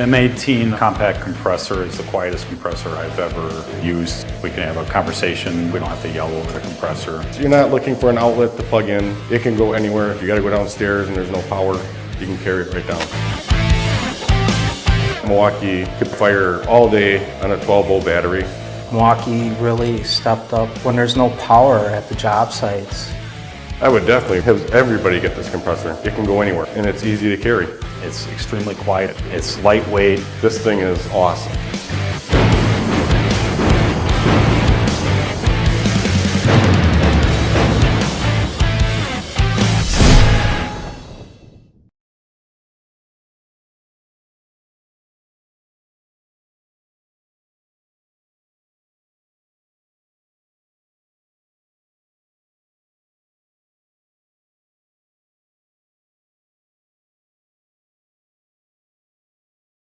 The M18 compact compressor is the quietest compressor I've ever used. We can have a conversation. We don't have to yell over the compressor. So you're not looking for an outlet to plug in. It can go anywhere. If you got to go downstairs and there's no power, you can carry it right down. Milwaukee could fire all day on a 12-volt battery. Milwaukee really stepped up when there's no power at the job sites. I would definitely have everybody get this compressor. It can go anywhere and it's easy to carry. It's extremely quiet. It's lightweight. This thing is awesome.